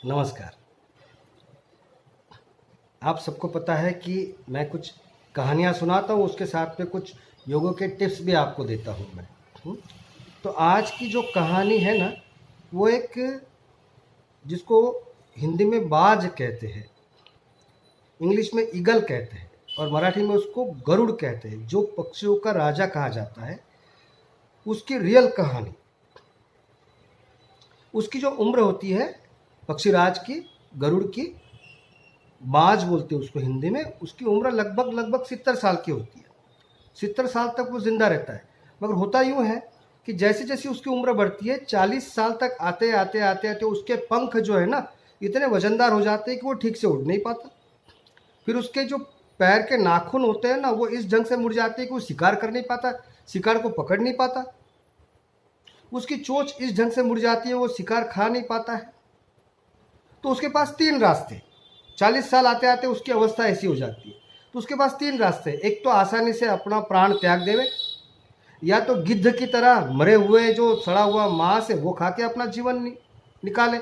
नमस्कार। आप सबको पता है कि मैं कुछ कहानियाँ सुनाता हूँ, उसके साथ में कुछ योगों के टिप्स भी आपको देता हूँ मैं। तो आज की जो कहानी है ना, वो एक जिसको हिंदी में बाज कहते हैं, इंग्लिश में ईगल कहते हैं और मराठी में उसको गरुड़ कहते हैं, जो पक्षियों का राजा कहा जाता है। उसकी रियल कहानी, उसकी जो उम्र होती है पक्षीराज की, गरुड़ की, बाज बोलते हैं उसको हिंदी में, उसकी उम्र लगभग 70 साल की होती है। 70 साल तक वो जिंदा रहता है। मगर होता यूँ है कि जैसे जैसे उसकी उम्र बढ़ती है, 40 साल तक आते आते आते आते उसके पंख जो है ना, इतने वजनदार हो जाते हैं कि वो ठीक से उड़ नहीं पाता। फिर उसके जो पैर के नाखून होते हैं ना, वो इस ढंग से मुड़ जाते हैं कि वो शिकार कर नहीं पाता, शिकार को पकड़ नहीं पाता। उसकी चोंच इस ढंग से मुड़ जाती है, वो शिकार खा नहीं पाता है। तो उसके पास 3 रास्ते, 40 साल आते आते उसकी अवस्था ऐसी हो जाती है। तो उसके पास 3 रास्ते, एक तो आसानी से अपना प्राण त्याग देवे, या तो गिद्ध की तरह मरे हुए जो सड़ा हुआ मांस है वो खा के अपना जीवन निकाले,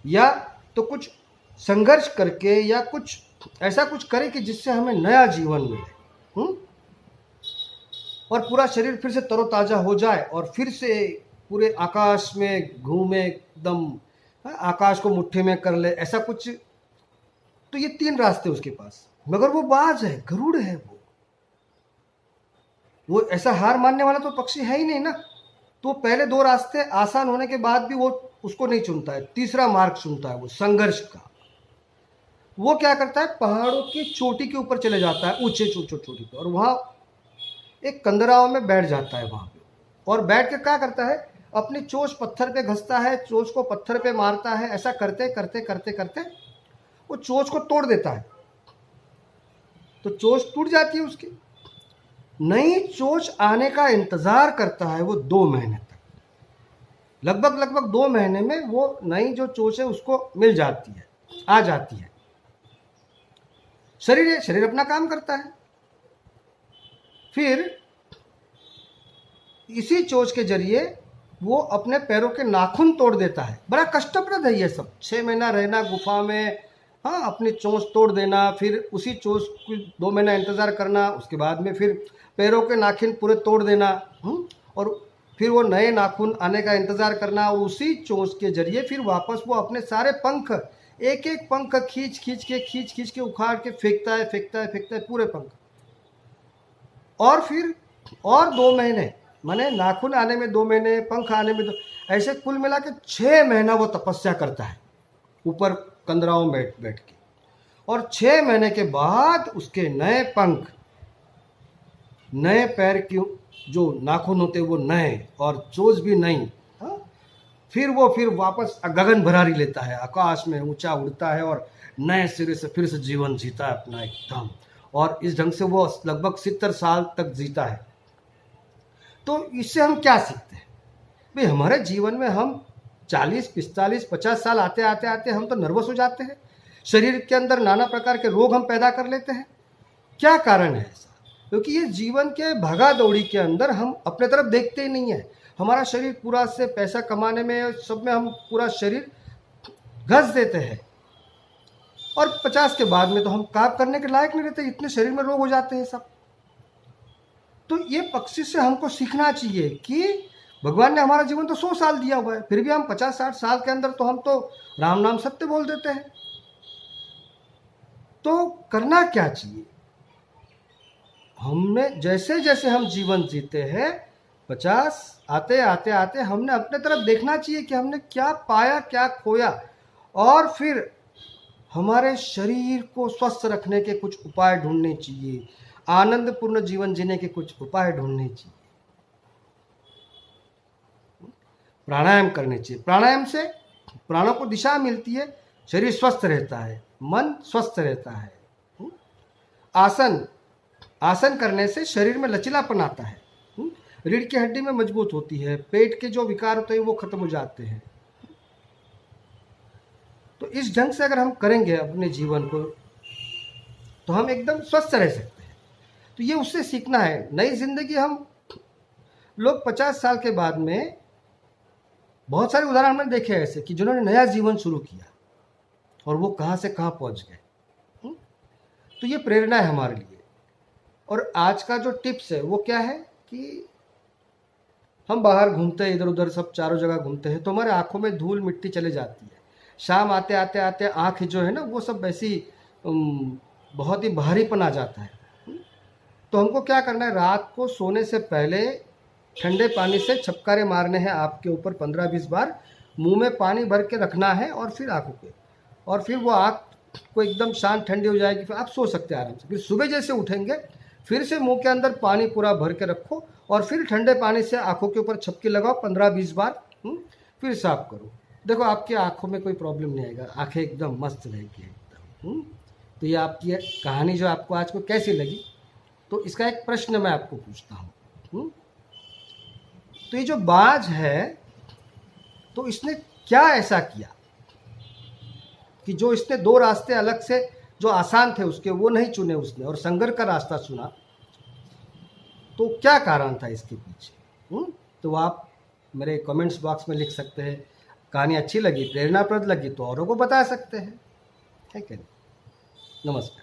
या तो कुछ संघर्ष करके या कुछ ऐसा कुछ करे कि जिससे हमें नया जीवन मिले, और पूरा शरीर फिर से तरोताज़ा हो जाए और फिर से पूरे आकाश में घूमे एकदम, आकाश को मुट्ठी में कर ले, ऐसा कुछ। तो ये 3 रास्ते उसके पास। मगर वो बाज है, गरुड़ है, वो ऐसा हार मानने वाला तो पक्षी है ही नहीं ना। तो पहले 2 रास्ते आसान होने के बाद भी वो उसको नहीं चुनता है, तीसरा मार्ग चुनता है, वो संघर्ष का। वो क्या करता है, पहाड़ों की चोटी के ऊपर चले जाता है, ऊंचे चोटी पे, और वहाँ एक कंदराव में बैठ जाता है वहाँ पे। और बैठ के क्या करता है, अपनी चोंच पत्थर पे घसता है, चोंच को पत्थर पे मारता है। ऐसा करते करते करते करते वो चोंच को तोड़ देता है। तो चोंच टूट जाती है उसकी। नई चोंच आने का इंतजार करता है वो 2 महीने तक। लगभग 2 महीने में वो नई जो चोंच है उसको मिल जाती है, आ जाती है। शरीर अपना काम करता है। फिर इसी चोंच के जरिए वो अपने पैरों के नाखून तोड़ देता है। बड़ा कष्टप्रद है ये सब, 6 महीना रहना गुफा में, अपनी चोंच तोड़ देना, फिर उसी चोंच को 2 महीना इंतज़ार करना, उसके बाद में फिर पैरों के नाखून पूरे तोड़ देना, और फिर वो नए नाखून आने का इंतज़ार करना, और उसी चोंच के जरिए फिर वापस वो अपने सारे पंख, एक एक पंख खींच खींच के उखाड़ के फेंकता है पूरे पंख। और फिर और 2 महीने, माने नाखून आने में 2 महीने, पंख आने में 2, ऐसे कुल मिला के 6 महीना वो तपस्या करता है ऊपर कंदराओं में बैठ के। और 6 महीने के बाद उसके नए पंख, नए पैर की जो नाखून होते वो नए, और चोंच भी नई। फिर वापस गगन भरारी लेता है, आकाश में ऊंचा उड़ता है और नए सिरे से फिर से जीवन जीता है अपना एकदम। और इस ढंग से वो लगभग 70 साल तक जीता है। तो इससे हम क्या सीखते हैं भाई, हमारे जीवन में हम 40, 45, 50 साल आते आते आते हम तो नर्वस हो जाते हैं, शरीर के अंदर नाना प्रकार के रोग हम पैदा कर लेते हैं। क्या कारण है ऐसा? क्योंकि ये जीवन के भागा दौड़ी के अंदर हम अपने तरफ देखते ही नहीं है। हमारा शरीर पूरा से पैसा कमाने में, सब में हम पूरा शरीर घस देते हैं, और 50 के बाद में तो हम काम करने के लायक नहीं रहते, इतने शरीर में रोग हो जाते हैं सब। तो ये पक्षी से हमको सीखना चाहिए कि भगवान ने हमारा जीवन तो 100 साल दिया हुआ है, फिर भी हम 50-60 साल के अंदर तो हम तो राम नाम सत्य बोल देते हैं। तो करना क्या चाहिए, हमने जैसे जैसे हम जीवन जीते हैं, 50 आते आते आते हमने अपने तरफ देखना चाहिए कि हमने क्या पाया, क्या खोया, और फिर हमारे शरीर को स्वस्थ रखने के कुछ उपाय ढूंढने चाहिए, आनंदपूर्ण जीवन जीने के कुछ उपाय ढूंढने चाहिए, प्राणायाम करने चाहिए। प्राणायाम से प्राणों को दिशा मिलती है, शरीर स्वस्थ रहता है, मन स्वस्थ रहता है। आसन करने से शरीर में लचीलापन आता है, रीढ़ की हड्डी में मजबूत होती है, पेट के जो विकार होते हैं वो खत्म हो जाते हैं। तो इस ढंग से अगर हम करेंगे अपने जीवन को, तो हम एकदम स्वस्थ रह सकते हैं। तो ये उससे सीखना है। नई जिंदगी, हम लोग 50 साल के बाद में, बहुत सारे उदाहरण हमने देखे ऐसे कि जिन्होंने नया जीवन शुरू किया, और वो कहाँ से कहाँ पहुँच गए। तो ये प्रेरणा है हमारे लिए। और आज का जो टिप्स है वो क्या है कि हम बाहर घूमते हैं, इधर उधर सब चारों जगह घूमते हैं, तो हमारे आंखों में धूल मिट्टी चले जाती है। शाम आते आते आते आँख जो है ना वो सब वैसी बहुत ही भारीपन आ जाता है। तो हमको क्या करना है, रात को सोने से पहले ठंडे पानी से छपकारे मारने हैं आपके ऊपर 15-20 बार, मुंह में पानी भर के रखना है और फिर आँखों पे, और फिर वो आँख को एकदम शांत ठंडी हो जाएगी, फिर आप सो सकते हैं आराम से। फिर सुबह जैसे उठेंगे फिर से मुंह के अंदर पानी पूरा भर के रखो और फिर ठंडे पानी से आँखों के ऊपर छपकी लगाओ 15-20 बार, फिर साफ करो। देखो आपकी आँखों में कोई प्रॉब्लम नहीं आएगा, आँखें एकदम मस्त रहेगी एकदम। तो ये आपकी कहानी जो आपको आज को कैसी लगी, तो इसका एक प्रश्न मैं आपको पूछता हूँ। तो ये जो बाज है तो इसने क्या ऐसा किया कि जो इसने दो रास्ते अलग से जो आसान थे उसके वो नहीं चुने उसने और संघर्ष का रास्ता चुना, तो क्या कारण था इसके पीछे? तो आप मेरे कमेंट्स बॉक्स में लिख सकते हैं। कहानी अच्छी लगी, प्रेरणाप्रद लगी तो औरों को बता सकते हैं, ठीक है। नमस्कार।